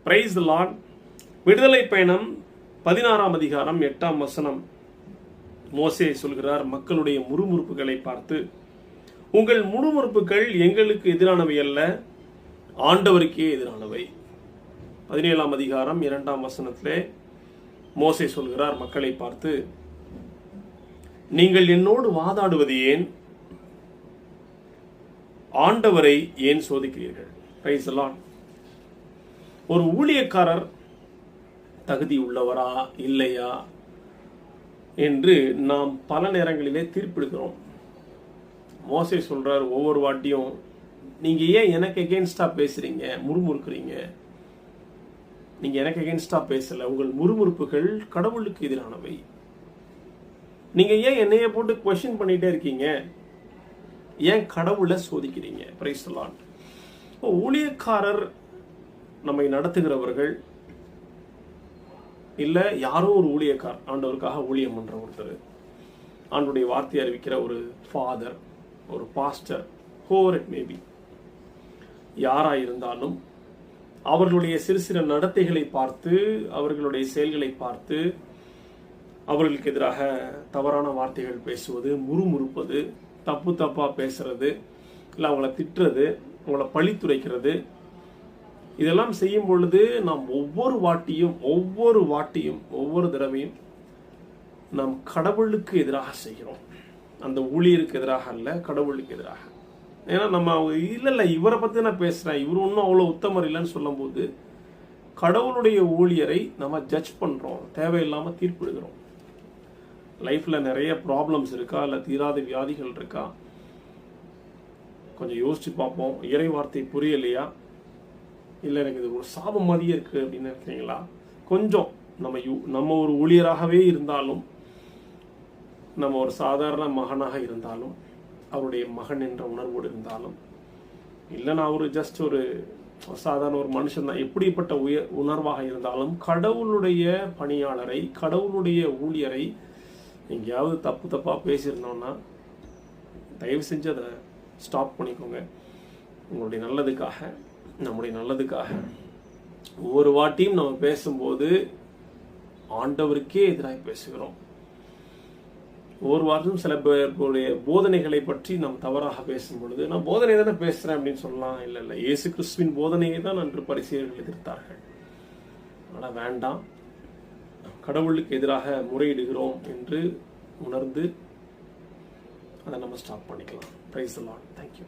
Praise the Lord. விடுதலை பயணம் 16ஆம் அதிகாரம் 8ஆம் வசனம். மோசே சொல்கிறார், மக்களுடைய முறுமுறுப்புகளை பார்த்து, உங்கள் முறுமுறுப்புகள் எங்களுக்கு எதிரானவை அல்ல, ஆண்டவருக்கே எதிரானவை. 17ஆம் அதிகாரம் 2ஆம் வசனத்திலே மோசே சொல்கிறார் மக்களை பார்த்து, நீங்கள் என்னோடு வாதாடுவது ஏன்? ஆண்டவரை ஏன் சோதிக்கிறீர்கள்? Praise the Lord. ஒரு ஊழியக்காரர் தகுதி உள்ளவரா இல்லையா என்று நாம் பல நேரங்களிலே தீர்ப்பிடுகிறோம். மோசே சொல்றார், ஒவ்வொரு வாட்டியும் நீங்க ஏன் எனக்கு எகெயின்ஸ்டா பேசுறீங்க, முறுமுறுக்கிறீங்க? நீங்க எனக்கு எகெயின்ஸ்டா பேசல, உங்கள் முறுமுறுப்புகள் கடவுளுக்கு எதிரானவை. நீங்க ஏன் என்னைய போட்டு கொஸ்டின் பண்ணிட்டே இருக்கீங்க? ஏன் கடவுளை சோதிக்கிறீங்க? Praise the Lord. ஊழியக்காரர், நம்மை நடத்துகிறவர்கள், இல்ல யாரோ ஒரு ஊழியக்கார், ஆண்டவருக்காக ஊழியம் பண்ற ஒருத்தர், ஆண்டவருடைய வார்த்தையை அறிவிக்கிற ஒரு ஃபாதர், ஒரு பாஸ்டர், ஹோவர் இட் மேபி, யாரா இருந்தாலும் அவர்களுடைய சிறு சிறு நடத்தைகளை பார்த்து, அவர்களுடைய செயல்களை பார்த்து, அவர்களுக்கு எதிராக தவறான வார்த்தைகள் பேசுவது, முறுமுறுப்பது, தப்பா பேசுறது, இல்லை அவங்கள திட்டுறது, அவங்கள பழித்துரைக்கிறது, இதெல்லாம் செய்யும் பொழுது நாம் ஒவ்வொரு வாட்டியும் ஒவ்வொரு தடவையும் நாம் கடவுளுக்கு எதிராக செய்கிறோம். அந்த ஊழியருக்கு எதிராக அல்ல, கடவுளுக்கு எதிராக. ஏன்னா நம்ம இல்லை இவரை பற்றி நான் பேசுகிறேன், இவர் ஒன்றும் அவ்வளோ உத்தமர் இல்லைன்னு சொல்லும் போது கடவுளுடைய ஊழியரை நம்ம ஜட்ஜ் பண்ணுறோம், தேவையில்லாமல் தீர்ப்பிடுகிறோம். லைஃப்பில் நிறைய ப்ராப்ளம்ஸ் இருக்கா, இல்லை தீராத வியாதிகள் இருக்கா? கொஞ்சம் யோசிச்சு பார்ப்போம். இறை வார்த்தை புரியலையா, இல்லை எனக்கு இது ஒரு சாபம் மாதிரியே இருக்குது அப்படின்னு நினைக்கிறீங்களா? கொஞ்சம் நம்ம ஒரு ஊழியராகவே இருந்தாலும், நம்ம ஒரு சாதாரண மகனாக இருந்தாலும், அவருடைய மகன் என்ற உணர்வோடு இருந்தாலும், இல்லை நான் ஒரு ஜஸ்ட் ஒரு சாதாரண ஒரு மனுஷன் தான், எப்படிப்பட்ட உணர்வாக இருந்தாலும் கடவுளுடைய பணியாளரை, கடவுளுடைய ஊழியரை எங்கேயாவது தப்பாக பேசியிருந்தோம்னா தயவு செஞ்சு அதை ஸ்டாப் பண்ணிக்கோங்க. உங்களுடைய நல்லதுக்காக, நம்முடைய நல்லதுக்காக. ஒவ்வொரு வாட்டியும் நம்ம பேசும்போது ஆண்டவருக்கே எதிராக பேசுகிறோம். ஒவ்வொரு வாரமும் சில பேருடைய போதனைகளை பற்றி நாம் தவறாக பேசும் பொழுது, நான் போதனை தானே பேசுறேன் அப்படின்னு சொல்லலாம். இல்லை, இயேசு கிறிஸ்துவின் போதனையை தான் அன்று பரிசேயர்கள் எதிர்த்தார்கள். ஆனால் வேண்டாம், கடவுளுக்கு எதிராக முறையிடுகிறோம் என்று உணர்ந்து அதை நம்ம ஸ்டாப் பண்ணிக்கலாம். Praise the Lord. தேங்க்யூ.